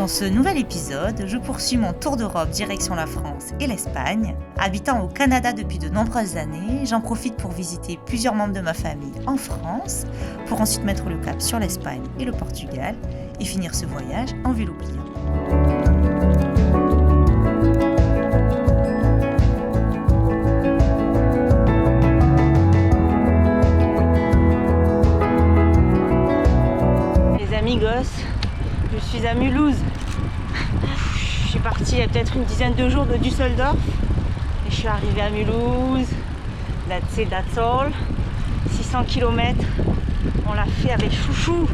Dans ce nouvel épisode, je poursuis mon tour d'Europe direction la France et l'Espagne. Habitant au Canada depuis de nombreuses années, j'en profite pour visiter plusieurs membres de ma famille en France, pour ensuite mettre le cap sur l'Espagne et le Portugal et finir ce voyage en vélo pliant. Les amigos, je suis à Mulhouse. Je suis partie il y a peut-être une dizaine de jours de Düsseldorf et je suis arrivée à Mulhouse. That's it, that's all. 600 km, on l'a fait avec Chouchou.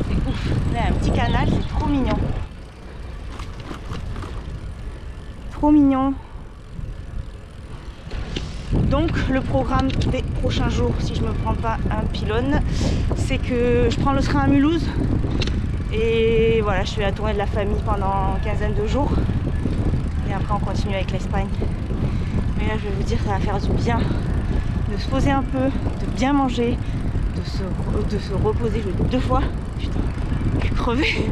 C'est ouf. Là, un petit canal, c'est trop mignon. Trop mignon. Donc le programme des prochains jours, si je ne me prends pas un pylône, c'est que je prends le train à Mulhouse. Et voilà, je fais la tournée de la famille pendant une quinzaine de jours. Et après on continue avec l'Espagne. Mais là je vais vous dire, ça va faire du bien de se poser un peu, de bien manger, de se reposer. Je le dis 2 fois. Putain, je suis crevée.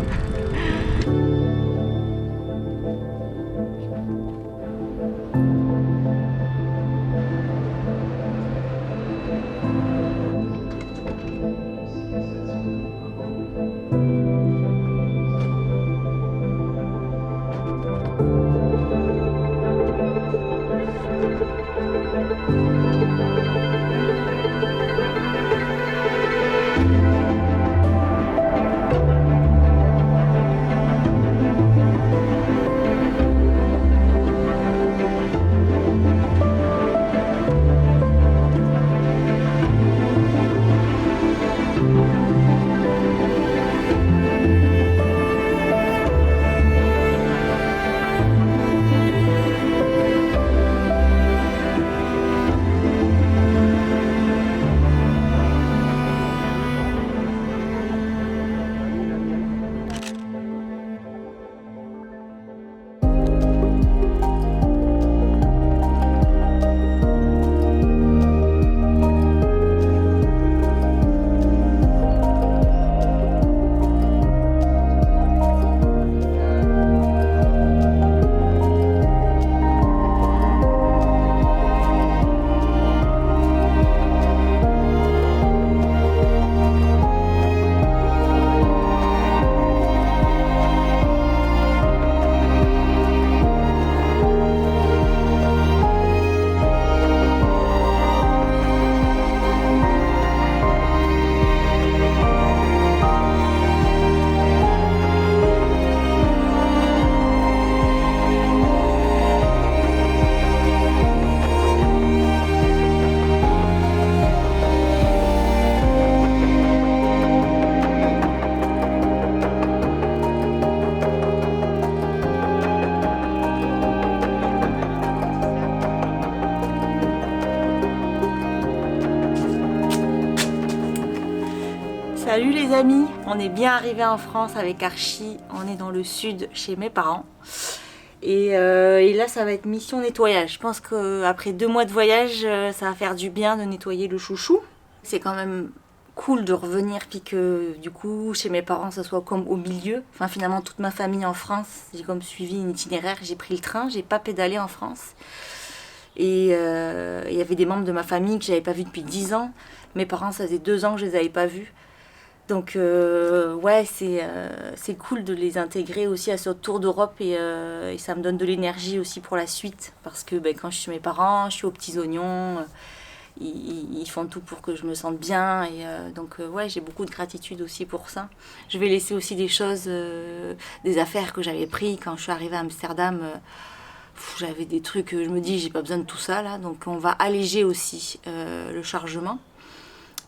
Salut les amis, on est bien arrivé en France avec Archie, on est dans le sud chez mes parents et là ça va être mission nettoyage. Je pense qu'après 2 mois de voyage ça va faire du bien de nettoyer le chouchou. C'est quand même cool de revenir puis que du coup chez mes parents ça soit comme au milieu. Enfin finalement toute ma famille en France, j'ai comme suivi un itinéraire, j'ai pris le train, j'ai pas pédalé en France. Et il y avait des membres de ma famille que j'avais pas vus depuis 10 ans. Mes parents ça faisait 2 ans que je les avais pas vus. Donc ouais, c'est cool de les intégrer aussi à ce tour d'Europe et ça me donne de l'énergie aussi pour la suite. Parce que quand je suis chez mes parents, je suis aux petits oignons, ils font tout pour que je me sente bien. Et donc ouais, j'ai beaucoup de gratitude aussi pour ça. Je vais laisser aussi des choses, des affaires que j'avais prises quand je suis arrivée à Amsterdam. J'avais des trucs, je me dis j'ai pas besoin de tout ça là. Donc on va alléger aussi le chargement.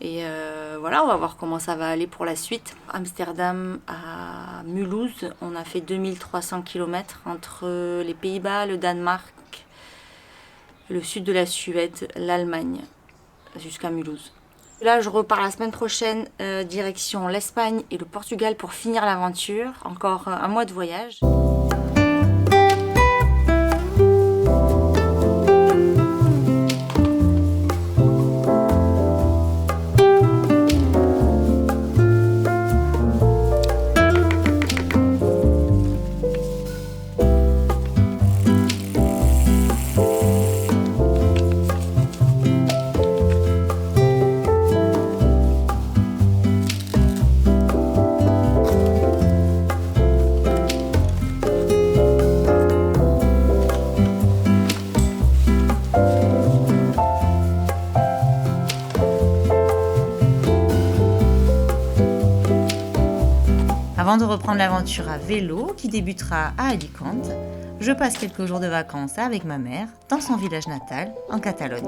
Et voilà, on va voir comment ça va aller pour la suite. Amsterdam à Mulhouse, on a fait 2300 km entre les Pays-Bas, le Danemark, le sud de la Suède, l'Allemagne, jusqu'à Mulhouse. Là, je repars la semaine prochaine, direction l'Espagne et le Portugal pour finir l'aventure. Encore un mois de voyage. Avant de reprendre l'aventure à vélo qui débutera à Alicante, je passe quelques jours de vacances avec ma mère dans son village natal en Catalogne.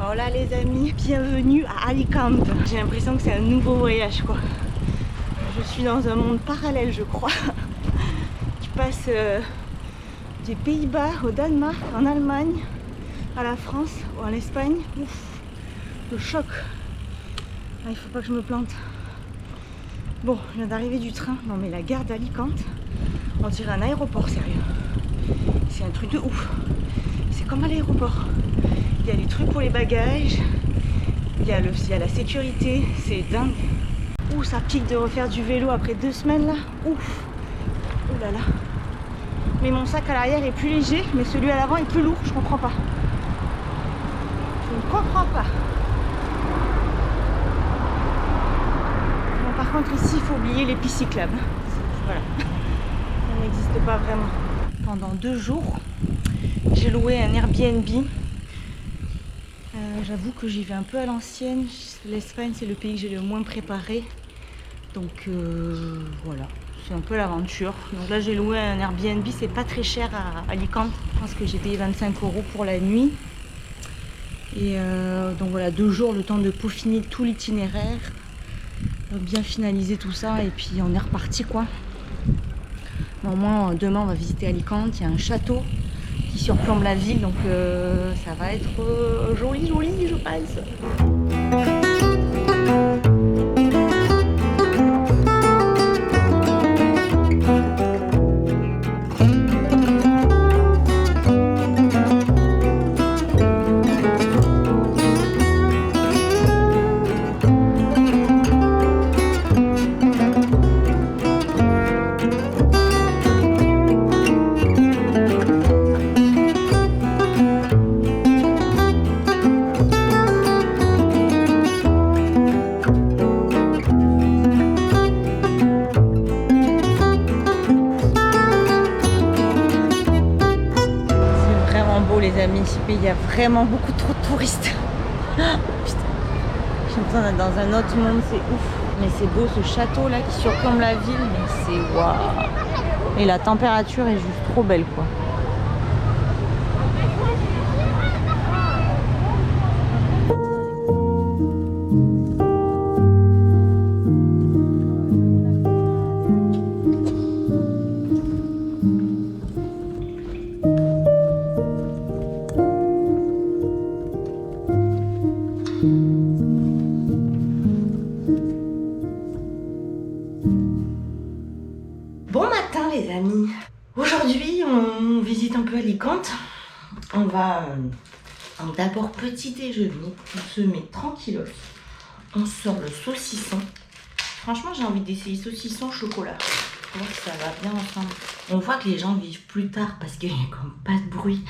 Voilà les amis, bienvenue à Alicante. J'ai l'impression que c'est un nouveau voyage quoi. Je suis dans un monde parallèle je crois. Qui passe des Pays-Bas au Danemark, en Allemagne, à la France ou en Espagne. Ouf, le choc. Ah, il faut pas que je me plante. Bon, je viens d'arriver du train. Non mais la gare d'Alicante, on dirait un aéroport sérieux. C'est un truc de ouf. C'est comme à l'aéroport. Il y a les trucs pour les bagages, il y a la sécurité, c'est dingue. Ouh, ça pique de refaire du vélo après 2 semaines là. Ouf. Oh là là. Mais mon sac à l'arrière est plus léger, mais celui à l'avant est plus lourd, je comprends pas. Je ne comprends pas. Bon, par contre ici il faut oublier les pistes cyclables. Voilà. Ça n'existe pas vraiment. Pendant 2 jours, j'ai loué un Airbnb. J'avoue que j'y vais un peu à l'ancienne. L'Espagne c'est le pays que j'ai le moins préparé. Donc voilà, c'est un peu l'aventure. Donc là j'ai loué un Airbnb, c'est pas très cher à Alicante. Je pense que j'ai payé 25 € pour la nuit. Et donc voilà, 2 jours, le temps de peaufiner tout l'itinéraire. Bien finaliser tout ça et puis on est reparti quoi. Au moins demain on va visiter Alicante, il y a un château qui surplombe la ville, donc ça va être joli je pense. mais il y a vraiment beaucoup trop de touristes. Putain, j'ai l'impression d'être dans un autre monde, c'est ouf. Mais c'est beau ce château là qui surplombe la ville, mais c'est waouh. Et la température est juste trop belle quoi. Bon matin les amis. Aujourd'hui on visite un peu Alicante. On va d'abord petit déjeuner. On se met tranquillos. On sort le saucisson. Franchement j'ai envie d'essayer saucisson chocolat. Pour voir si ça va bien ensemble. On voit que les gens vivent plus tard parce qu'il n'y a comme pas de bruit.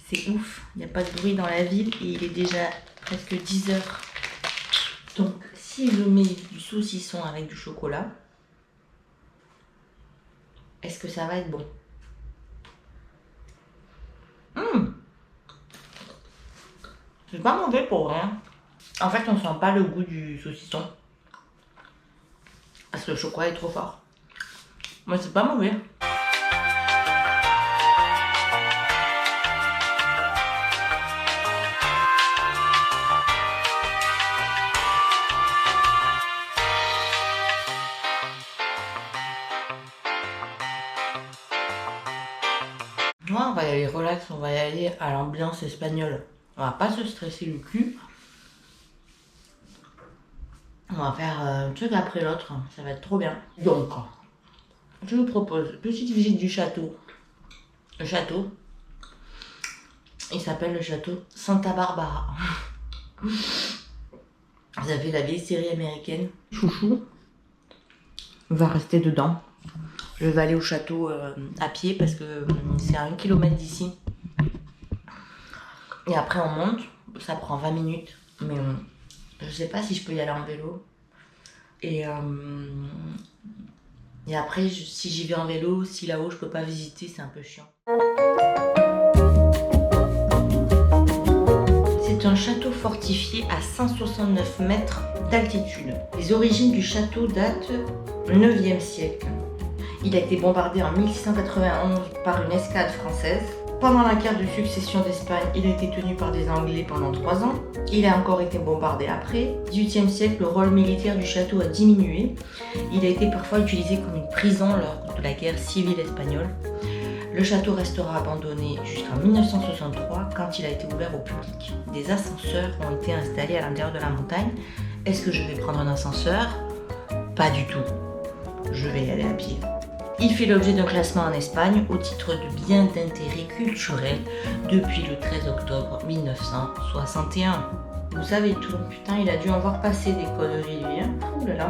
C'est ouf, il n'y a pas de bruit dans la ville et il est déjà presque 10 h. Donc si je mets du saucisson avec du chocolat, est-ce que ça va être bon? C'est pas mauvais pour rien. En fait, on sent pas le goût du saucisson. Parce que le chocolat est trop fort. Mais c'est pas mauvais. Moi, on va y aller relax, on va y aller à l'ambiance espagnole. On va pas se stresser le cul. On va faire un truc après l'autre, ça va être trop bien. Donc, je vous propose petite visite du château. Le château, il s'appelle le château Santa Barbara. Vous avez la vieille série américaine. Chouchou va rester dedans. Je vais aller au château à pied parce que c'est à 1 km d'ici. Et après on monte, ça prend 20 minutes. Mais je sais pas si je peux y aller en vélo. Et après, si j'y vais en vélo, si là-haut je peux pas visiter, c'est un peu chiant. C'est un château fortifié à 169 mètres d'altitude. Les origines du château datent du 9e siècle. Il a été bombardé en 1691 par une escadre française. Pendant la guerre de succession d'Espagne, il a été tenu par des Anglais pendant 3 ans. Il a encore été bombardé après. Au XVIIIe siècle, le rôle militaire du château a diminué. Il a été parfois utilisé comme une prison lors de la guerre civile espagnole. Le château restera abandonné jusqu'en 1963 quand il a été ouvert au public. Des ascenseurs ont été installés à l'intérieur de la montagne. Est-ce que je vais prendre un ascenseur? Pas du tout. Je vais y aller à pied. Il fait l'objet d'un classement en Espagne au titre de bien d'intérêt culturel depuis le 13 octobre 1961. Vous savez tout, putain, il a dû en voir passer des conneries lui, hein. Ouh là là.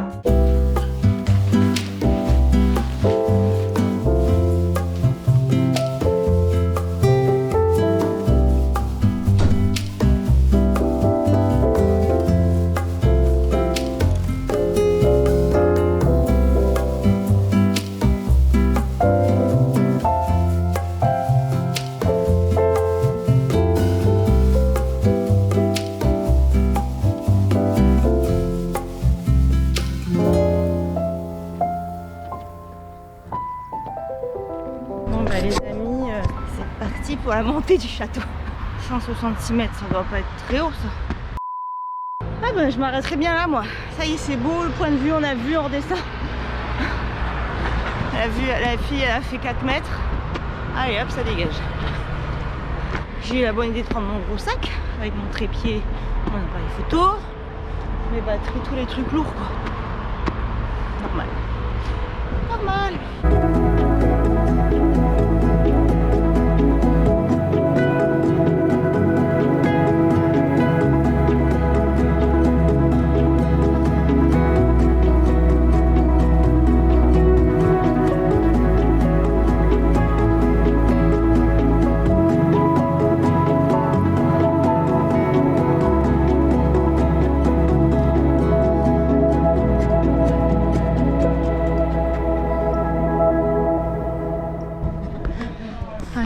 Les amis, c'est parti pour la montée du château. 166 mètres, ça doit pas être très haut ça. Ah ben je m'arrêterai bien là moi. Ça y est, c'est beau, le point de vue, on a vu, on redescend. La fille elle a fait 4 mètres. Allez hop, ça dégage. J'ai eu la bonne idée de prendre mon gros sac avec mon trépied, mon appareil photo, mes batteries, tous les trucs lourds quoi. Normal. Normal.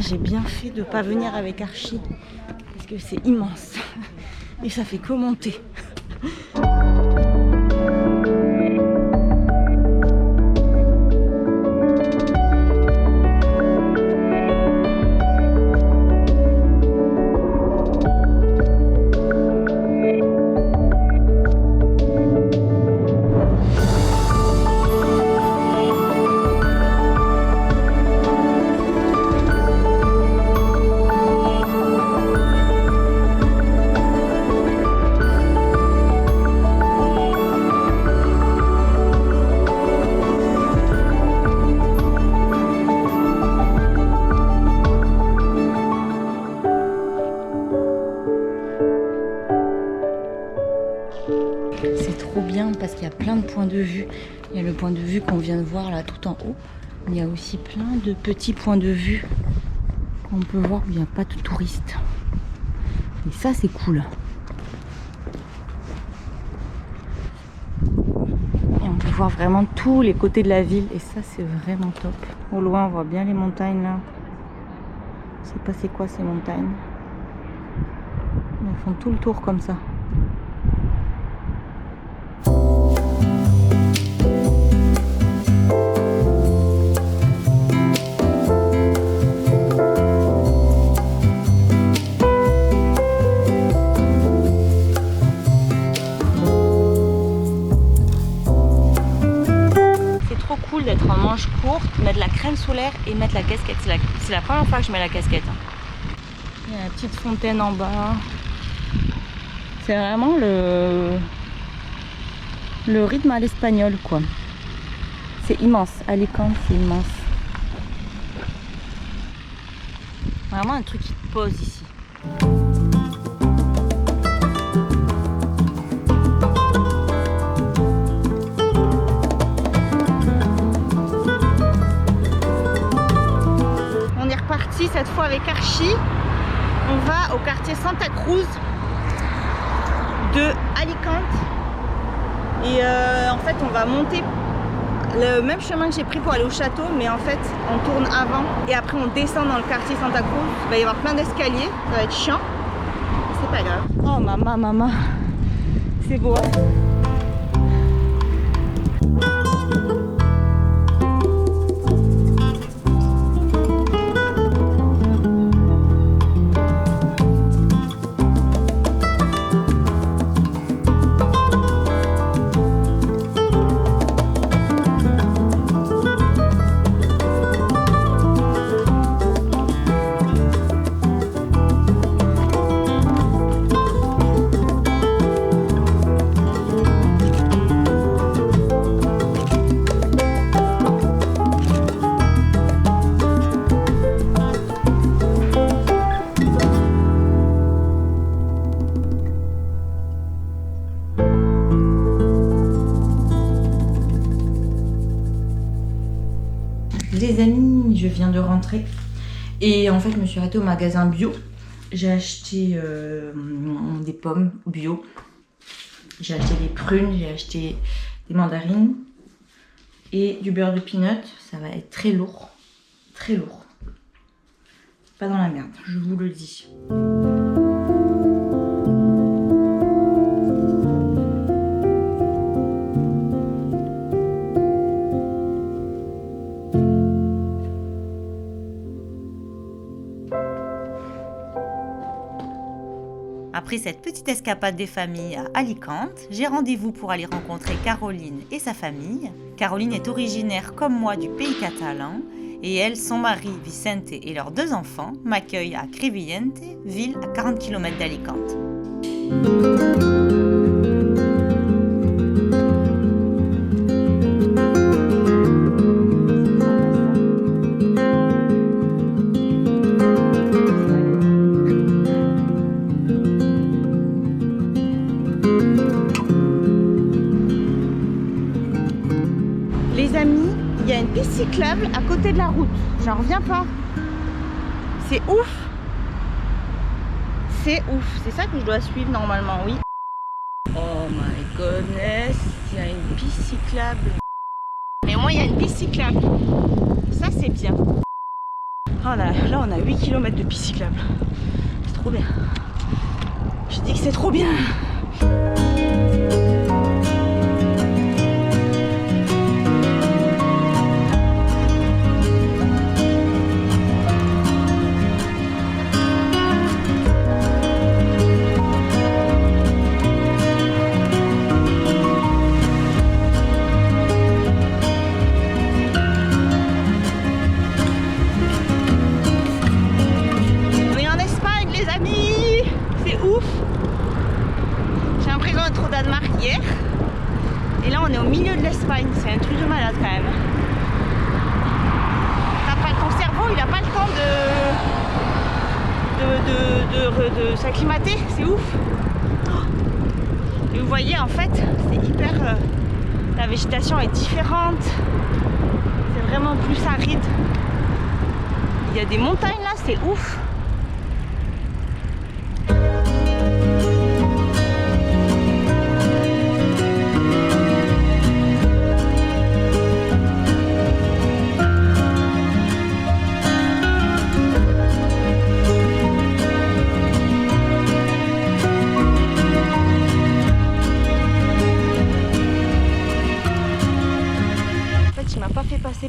j'ai bien fait de ne pas venir avec Archie parce que c'est immense et ça fait que monter. C'est trop bien parce qu'il y a plein de points de vue. Il y a le point de vue qu'on vient de voir là tout en haut. Il y a aussi plein de petits points de vue qu'on peut voir où il n'y a pas de touristes. Et ça c'est cool. Et on peut voir vraiment tous les côtés de la ville et ça c'est vraiment top. Au loin on voit bien les montagnes là. Je sais pas c'est quoi ces montagnes. Elles font tout le tour comme ça. D'être en manche courte, mettre la crème solaire et mettre la casquette. C'est la première fois que je mets la casquette. Il y a la petite fontaine en bas. C'est vraiment le rythme à l'espagnol quoi. C'est immense. Alicante, c'est immense. Vraiment un truc qui te pose ici. Cette fois avec Archie, on va au quartier Santa Cruz de Alicante et en fait on va monter le même chemin que j'ai pris pour aller au château, mais en fait on tourne avant et après on descend dans le quartier Santa Cruz. Il va y avoir plein d'escaliers, ça va être chiant, c'est pas grave. Oh maman, c'est beau hein. Les amis, je viens de rentrer et en fait je me suis arrêtée au magasin bio. J'ai acheté des pommes bio, j'ai acheté des prunes, j'ai acheté des mandarines et du beurre de peanut. Ça va être très lourd, très lourd. Pas dans la merde, je vous le dis. Après cette petite escapade des familles à Alicante, j'ai rendez-vous pour aller rencontrer Caroline et sa famille. Caroline est originaire comme moi du pays catalan et elle, son mari Vicente et leurs 2 enfants m'accueillent à Crevillente, ville à 40 km d'Alicante. Les amis, il y a une piste cyclable à côté de la route. J'en reviens pas. C'est ouf. C'est ouf. C'est ça que je dois suivre normalement, oui. Oh my goodness. Il y a une piste cyclable. Mais au moins, il y a une piste cyclable. Ça, c'est bien. Ah, là on a 8 km de piste cyclable. C'est trop bien. Je dis que c'est trop bien. Et là on est au milieu de l'Espagne, c'est un truc de malade quand même. Ton cerveau il n'a pas le temps de s'acclimater, c'est ouf. Et vous voyez en fait c'est hyper... la végétation est différente, c'est vraiment plus aride. Il y a des montagnes là, c'est ouf.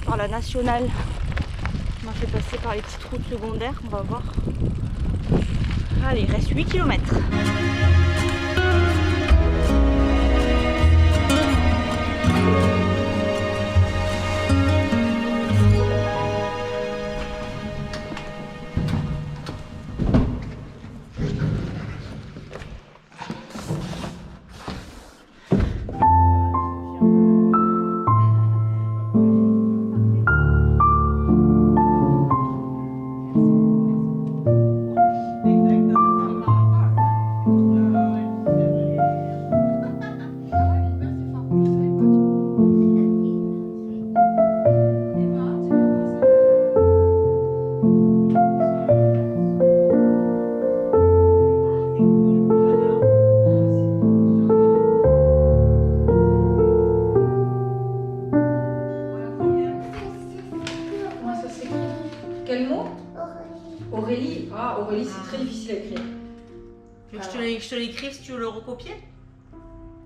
Par la nationale, on m'a fait passer par les petites routes secondaires, on va voir. Allez, il reste 8 km. Quel mot? Aurélie. Ah, Aurélie, c'est très difficile à écrire. Tu veux que je te l'écrive si tu veux le recopier?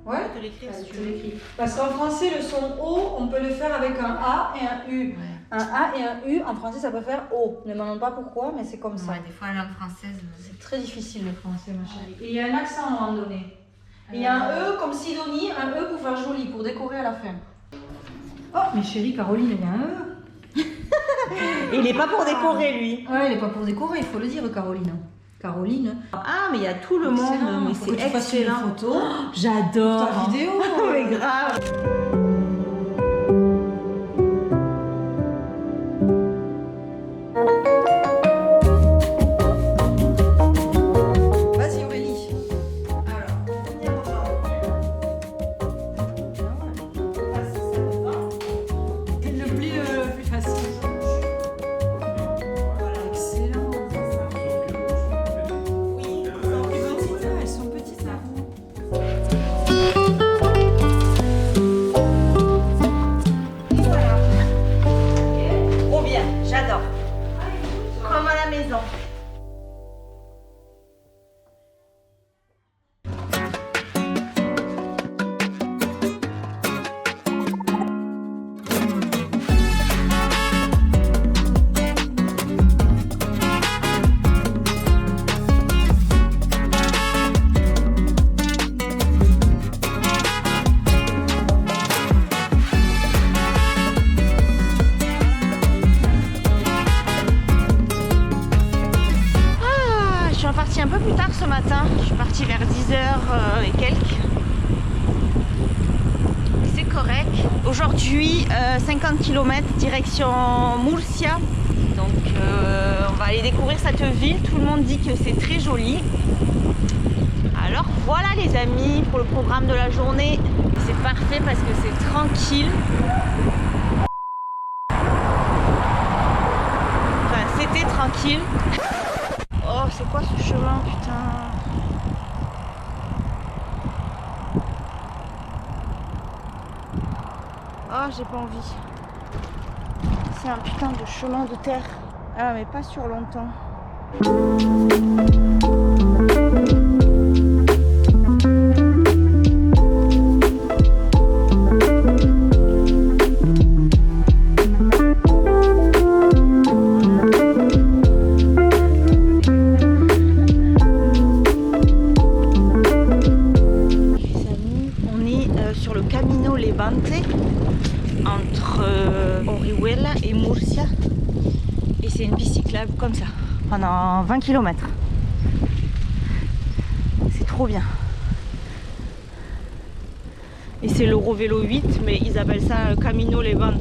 Ouais, je te l'écrive si je tu te veux. l'écris. Parce qu'en français, le son O, on peut le faire avec un A et un U. Ouais. Un A et un U, en français, ça peut faire O. Ne me demande pas pourquoi, mais c'est comme ça. Ouais, des fois, la langue française... C'est très difficile le français, ma chérie. Et il y a un accent à un moment donné. Et il y a un E comme Sidonie, un E pour faire joli, pour décorer à la fin. Oh, mais chérie, Caroline, il y a un E. Et il n'est pas pour décorer, lui. Ouais, il n'est pas pour décorer, il faut le dire, Caroline. Caroline. Ah, mais il y a tout le monde, mais c'est excellent. Une photo. J'adore. Ta vidéo. Mais grave. Vas-y, Aurélie. Alors, le plus facile. Voilà, excellent. Oui, elles sont petites là. Trop bien, j'adore. Comme à la maison. Un peu plus tard ce matin, je suis partie vers 10h et quelques. C'est correct. Aujourd'hui, 50 km direction Murcia. Donc on va aller découvrir cette ville. Tout le monde dit que c'est très joli. Alors voilà les amis pour le programme de la journée. C'est parfait parce que c'est tranquille. Enfin, c'était tranquille. Oh, c'est quoi ce chemin, putain? Oh, j'ai pas envie. C'est un putain de chemin de terre Ah, mais pas sur longtemps. Sur le Camino Levante entre Orihuela et Murcia, et c'est une piste cyclable comme ça pendant 20 km. C'est trop bien. Et c'est l'Eurovélo 8, mais ils appellent ça Camino Levante.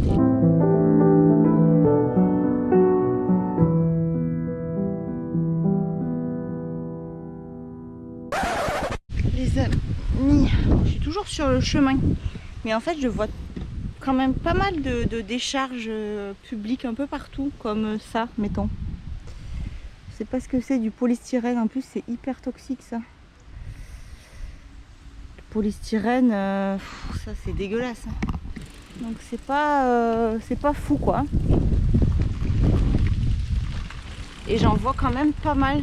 Les amis, je suis toujours sur le chemin, mais en fait je vois quand même pas mal de décharges publiques un peu partout, comme ça, mettons. Je sais pas ce que c'est, du polystyrène, en plus c'est hyper toxique ça. Le polystyrène, ça c'est dégueulasse. Donc c'est pas fou quoi. Et j'en vois quand même pas mal.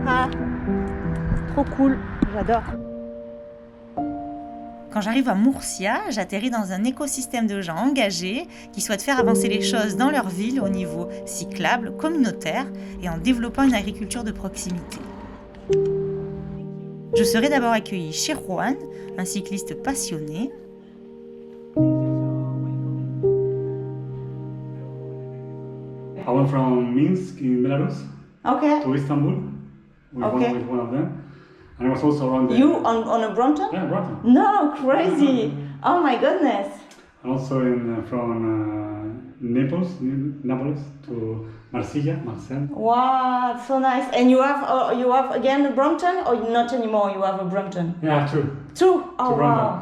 Ah, trop cool, j'adore. Quand j'arrive à Murcia, j'atterris dans un écosystème de gens engagés qui souhaitent faire avancer les choses dans leur ville au niveau cyclable, communautaire et en développant une agriculture de proximité. Je serai d'abord accueillie chez Juan, un cycliste passionné. I went from Minsk in Belarus to Istanbul with one of them. And I was also around there. You on a Brompton? Yeah, Brompton. No, crazy! Oh my goodness! And also from Naples to Marseille. Wow, so nice. And you have again a Brompton, or not anymore? You have a Brompton? Yeah, two. Two? Oh two wow!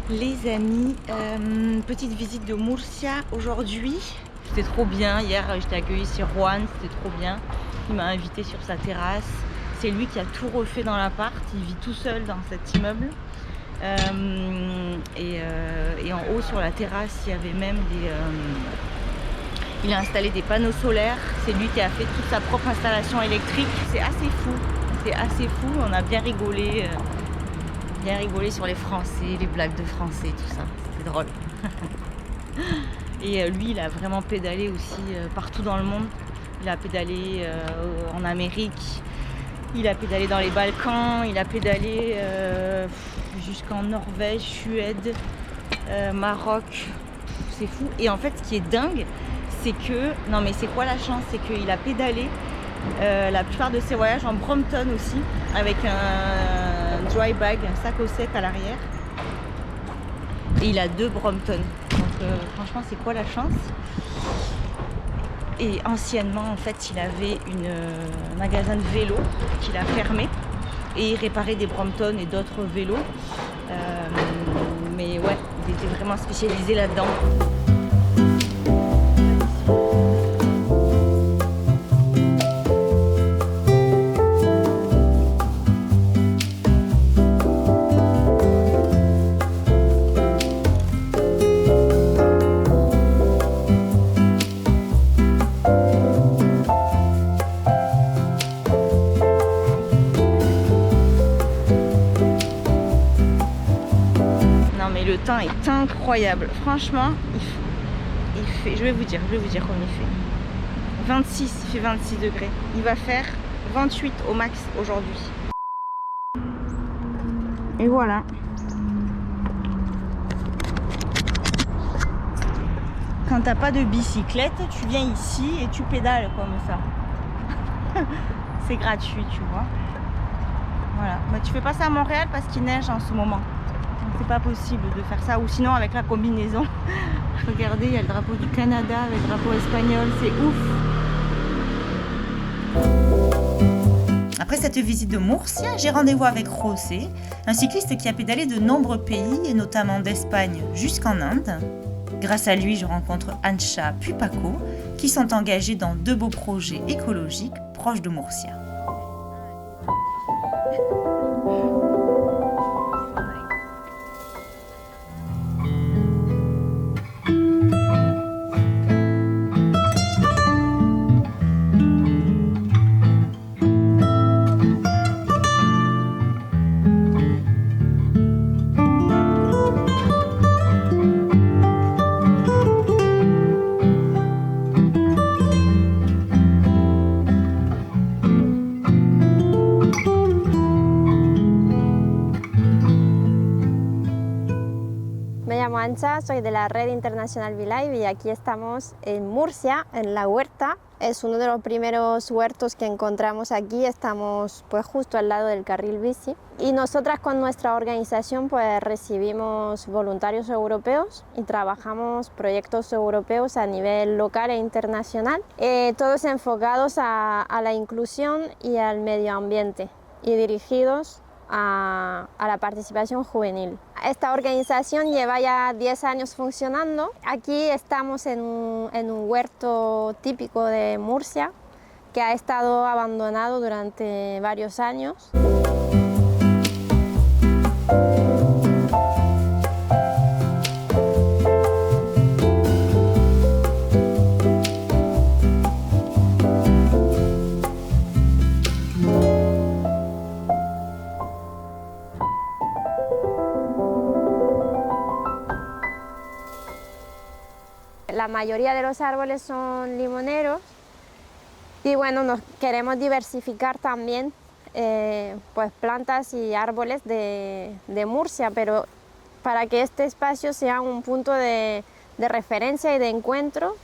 Les amis, petite visite de Murcia aujourd'hui. C'était trop bien. Hier, j'étais accueillie chez Juan, c'était trop bien. Il m'a invité sur sa terrasse. C'est lui qui a tout refait dans l'appart. Il vit tout seul dans cet immeuble. Et en haut, sur la terrasse, il y avait même des... il a installé des panneaux solaires. C'est lui qui a fait toute sa propre installation électrique. C'est assez fou. C'est assez fou. On a bien rigolé. Bien rigolé sur les Français, les blagues de Français, tout ça. C'était drôle. Et lui, il a vraiment pédalé aussi partout dans le monde. Il a pédalé en Amérique, il a pédalé dans les Balkans, il a pédalé jusqu'en Norvège, Suède, Maroc. C'est fou. Et en fait, ce qui est dingue, c'est que... Non mais c'est quoi la chance? C'est qu'il a pédalé la plupart de ses voyages en Brompton aussi, avec un dry bag, un sac au sec à l'arrière. Et il a 2 Brompton. Donc franchement, c'est quoi la chance? Et anciennement, en fait, il avait un magasin de vélos qu'il a fermé et il réparait des Brompton et d'autres vélos. Mais ouais, il était vraiment spécialisé là-dedans. Le temps est incroyable, franchement, il fait, je vais vous dire combien il fait. 26, il fait 26 degrés. Il va faire 28 au max aujourd'hui. Et voilà. Quand t'as pas de bicyclette, tu viens ici et tu pédales comme ça. C'est gratuit, tu vois. Voilà, bah, tu fais pas ça à Montréal parce qu'il neige en ce moment. C'est pas possible de faire ça, ou sinon avec la combinaison. Regardez, il y a le drapeau du Canada avec le drapeau espagnol, c'est ouf. Après cette visite de Murcia, j'ai rendez-vous avec José, un cycliste qui a pédalé de nombreux pays, et notamment d'Espagne jusqu'en Inde. Grâce à lui, je rencontre Ancha puis Paco, qui sont engagés dans 2 beaux projets écologiques proches de Murcia. Soy de la Red Internacional Be-Live y aquí estamos en Murcia, en la huerta. Es uno de los primeros huertos que encontramos aquí, estamos pues justo al lado del carril bici. Y nosotras con nuestra organización pues recibimos voluntarios europeos y trabajamos proyectos europeos a nivel local e internacional, todos enfocados a la inclusión y al medio ambiente y dirigidos a la participación juvenil. Esta organización lleva ya 10 años funcionando. Aquí estamos en un huerto típico de Murcia que ha estado abandonado durante varios años. La mayoría de los árboles son limoneros y bueno, nos queremos diversificar también pues plantas y árboles de Murcia, pero para que este espacio sea un punto de referencia y de encuentro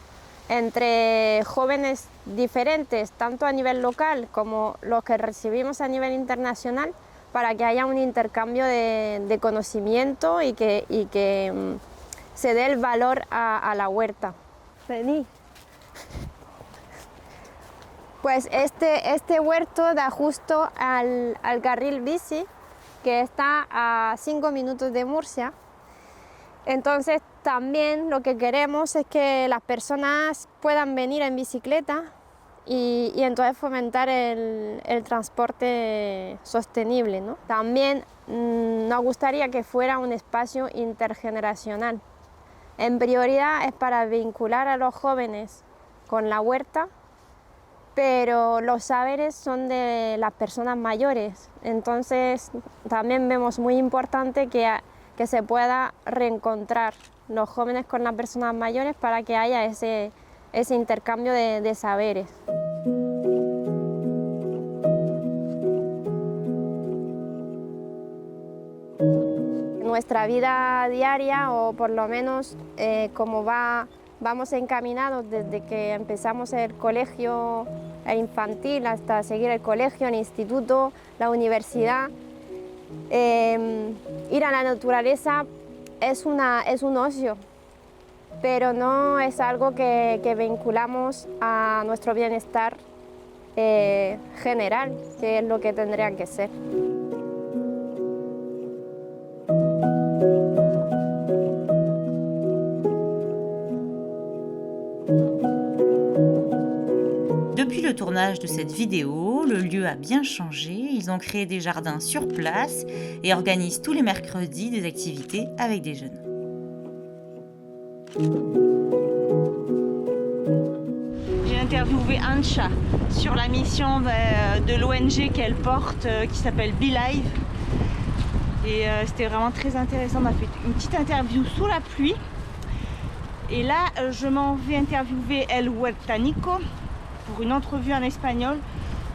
entre jóvenes diferentes, tanto a nivel local como los que recibimos a nivel internacional, para que haya un intercambio de conocimiento y que se dé el valor a la huerta. Vení. Pues este huerto da justo al carril bici, que está a 5 minutos de Murcia. Entonces también lo que queremos es que las personas puedan venir en bicicleta y entonces fomentar el transporte sostenible, ¿no? También nos gustaría que fuera un espacio intergeneracional. En prioridad es para vincular a los jóvenes con la huerta, pero los saberes son de las personas mayores. Entonces también vemos muy importante que se pueda reencontrar los jóvenes con las personas mayores para que haya ese intercambio de saberes. Nuestra vida diaria, o por lo menos como vamos encaminados desde que empezamos el colegio infantil hasta seguir el colegio, el instituto, la universidad, ir a la naturaleza es un ocio, pero no es algo que vinculamos a nuestro bienestar general, que es lo que tendría que ser. Depuis le tournage de cette vidéo, le lieu a bien changé. Ils ont créé des jardins sur place et organisent tous les mercredis des activités avec des jeunes. J'ai interviewé Ancha sur la mission de l'ONG qu'elle porte qui s'appelle Be-Live. Et c'était vraiment très intéressant. On a fait une petite interview sous la pluie. Et là, je m'en vais interviewer El Huertanico pour une entrevue en espagnol.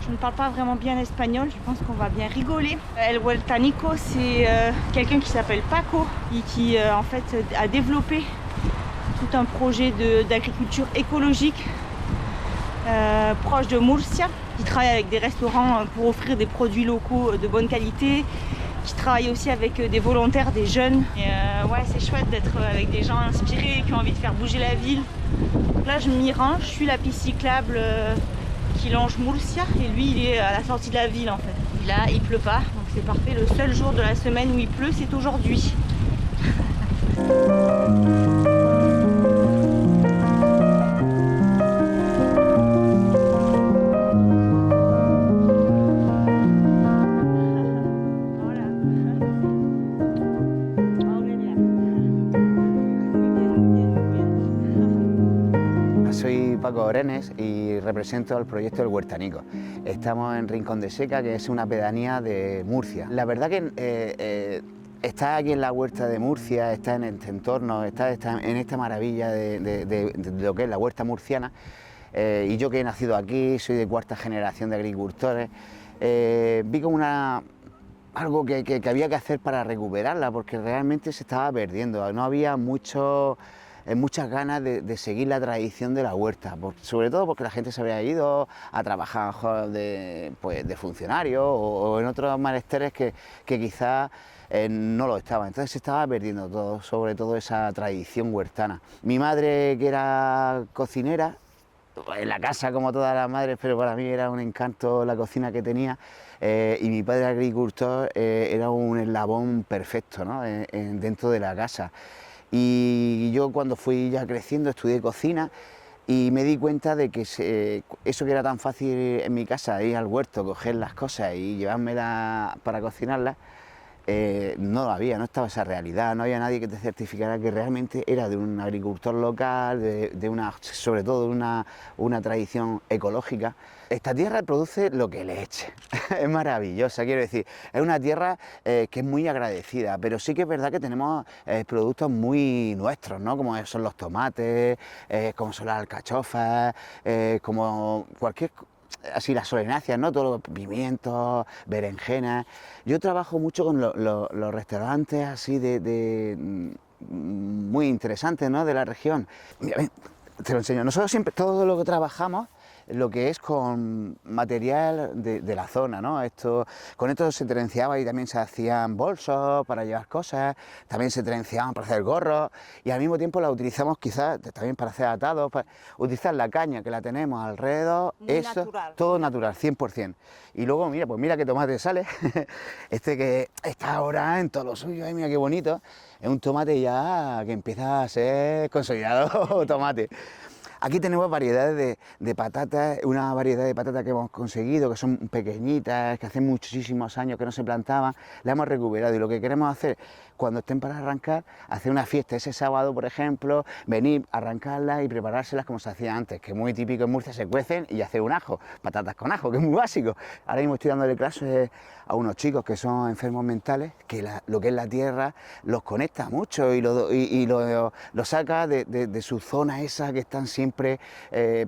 Je ne parle pas vraiment bien espagnol, je pense qu'on va bien rigoler. El Huertanico, c'est quelqu'un qui s'appelle Paco et qui en fait a développé tout un projet d'agriculture écologique proche de Murcia, qui travaille avec des restaurants pour offrir des produits locaux de bonne qualité, qui travaille aussi avec des volontaires, des jeunes. Et ouais, c'est chouette d'être avec des gens inspirés, qui ont envie de faire bouger la ville. Donc là, je m'y rends, je suis la piste cyclable qui longe Murcia, et lui, il est à la sortie de la ville en fait. Et là, il pleut pas, donc c'est parfait. Le seul jour de la semaine où il pleut, c'est aujourd'hui. Soy Paco Orenes y represento el proyecto del Huertanico. Estamos en Rincón de Seca, que es una pedanía de Murcia. La verdad que estar aquí en la huerta de Murcia, estar en este entorno, estar en esta maravilla de lo que es la huerta murciana, y yo que he nacido aquí, soy de cuarta generación de agricultores, vi como algo que había que hacer para recuperarla, porque realmente se estaba perdiendo, no había muchas ganas de seguir la tradición de la huerta, sobre todo porque la gente se había ido a trabajar de funcionario o en otros menesteres que quizás no lo estaba. Entonces se estaba perdiendo todo, sobre todo esa tradición huertana. Mi madre, que era cocinera, en la casa como todas las madres, pero para mí era un encanto la cocina que tenía, y mi padre agricultor era un eslabón perfecto, ¿no? Dentro de la casa. Y yo cuando fui ya creciendo estudié cocina y me di cuenta de que eso que era tan fácil en mi casa, ir al huerto, coger las cosas y llevármelas para cocinarlas, no lo había, no estaba esa realidad, no había nadie que te certificara que realmente era de un agricultor local, sobre todo de una tradición ecológica. Esta tierra produce lo que le eche, es maravillosa, quiero decir, es una tierra que es muy agradecida, pero sí que es verdad que tenemos productos muy nuestros, ¿no? Como son los tomates, como son las alcachofas, como cualquier así las solenáceas, ¿no? Todos los pimientos, berenjenas. Yo trabajo mucho con los restaurantes así muy interesantes, ¿no? De la región. Mira, ven, te lo enseño. Nosotros siempre, todo lo que trabajamos, lo que es con material de la zona, ¿no? Con esto se trenciaba y también se hacían bolsos para llevar cosas, también se trenciaban para hacer gorros y al mismo tiempo la utilizamos quizás también para hacer atados, para utilizar la caña que la tenemos alrededor, eso, natural. Todo natural, 100%. Y luego, mira, pues mira qué tomate sale, que está ahora en todo lo suyo, ay, mira qué bonito, es un tomate ya que empieza a ser consolidado tomate. Aquí tenemos variedades de patatas, una variedad de patatas que hemos conseguido, que son pequeñitas, que hace muchísimos años que no se plantaban, la hemos recuperado y lo que queremos hacer cuando estén para arrancar, hacer una fiesta ese sábado, por ejemplo, venir, arrancarlas y preparárselas como se hacía antes, que es muy típico en Murcia, se cuecen y hacer un ajo, patatas con ajo, que es muy básico. Ahora mismo estoy dándole clases a unos chicos que son enfermos mentales, que lo que es la tierra los conecta mucho y lo saca de su zona esa que están siempre,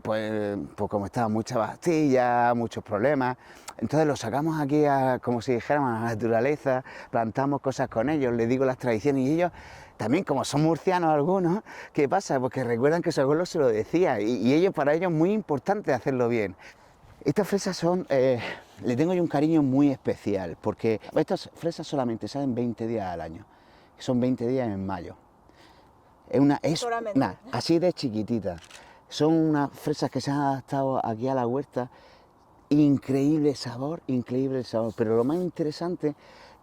pues como estaban muchas pastillas, muchos problemas. Entonces los sacamos aquí como si dijéramos a la naturaleza, plantamos cosas con ellos, les digo las tradiciones y ellos también, como son murcianos algunos, ¿qué pasa? Pues que recuerdan que su abuelo se lo decía y para ellos es muy importante hacerlo bien. Estas fresas son, le tengo yo un cariño muy especial porque estas fresas solamente salen 20 días al año, son 20 días en mayo. Así de chiquitita. Son unas fresas que se han adaptado aquí a la huerta. Increíble sabor, pero lo más interesante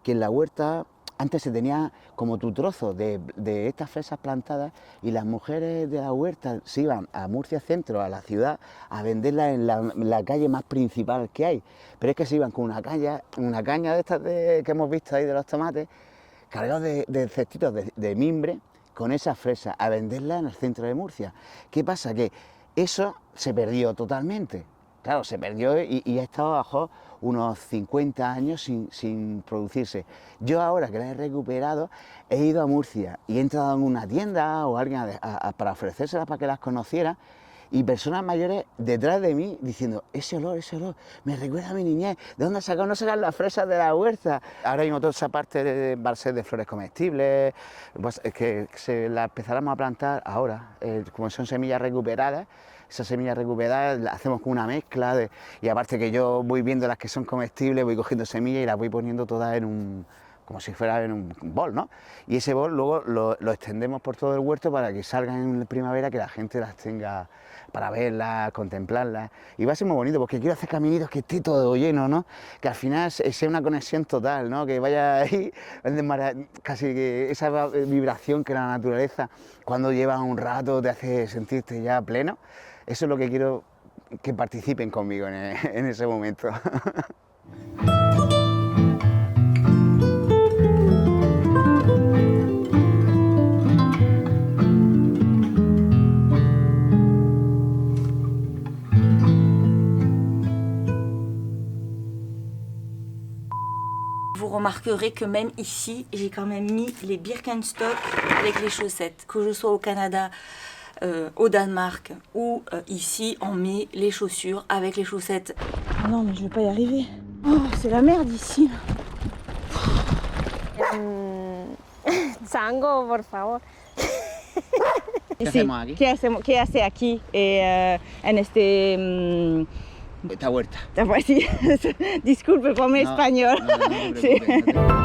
que en la huerta antes se tenía como tu trozo de estas fresas plantadas y las mujeres de la huerta se iban a Murcia Centro, a la ciudad, a venderlas en la calle más principal que hay, pero es que se iban con una caña de estas que hemos visto ahí de los tomates, cargados de cestitos de mimbre, con esas fresas, a venderlas en el centro de Murcia. ¿Qué pasa? Que eso se perdió totalmente. Claro, se perdió y ha estado bajo unos 50 años sin producirse. Yo ahora que la he recuperado, he ido a Murcia y he entrado en una tienda o alguien para ofrecérselas para que las conociera y personas mayores detrás de mí diciendo, ese olor, me recuerda a mi niñez, ¿de dónde sacó? No serán las fresas de la huerta. Ahora mismo toda esa parte va a ser de flores comestibles, pues, que se las empezáramos a plantar ahora, como son semillas recuperadas, esas semillas recuperadas las hacemos con una mezcla, y aparte que yo voy viendo las que son comestibles, voy cogiendo semillas y las voy poniendo todas en un, como si fuera en un bol, ¿no? Y ese bol luego lo extendemos por todo el huerto para que salgan en primavera, que la gente las tenga para verlas, contemplarlas. Y va a ser muy bonito porque quiero hacer caminitos que esté todo lleno, ¿no? Que al final sea una conexión total, ¿no? Que vaya ahí, casi que esa vibración que la naturaleza, cuando llevas un rato, te hace sentirte ya pleno. Eso es lo que quiero que participen conmigo en ese momento. Vous remarquerez que même ici, j'ai quand même mis les Birkenstock avec les chaussettes. Que je sois au Canada, au Danemark ou ici, on met les chaussures avec les chaussettes. Ah non, mais je vais pas y arriver. Oh, c'est la merde ici. Sango, por favor. hacemos aquí? ¿Qué hace aquí en este... Esta huerta. Pues sí, disculpe por mi español. No te preocupes, no te preocupes.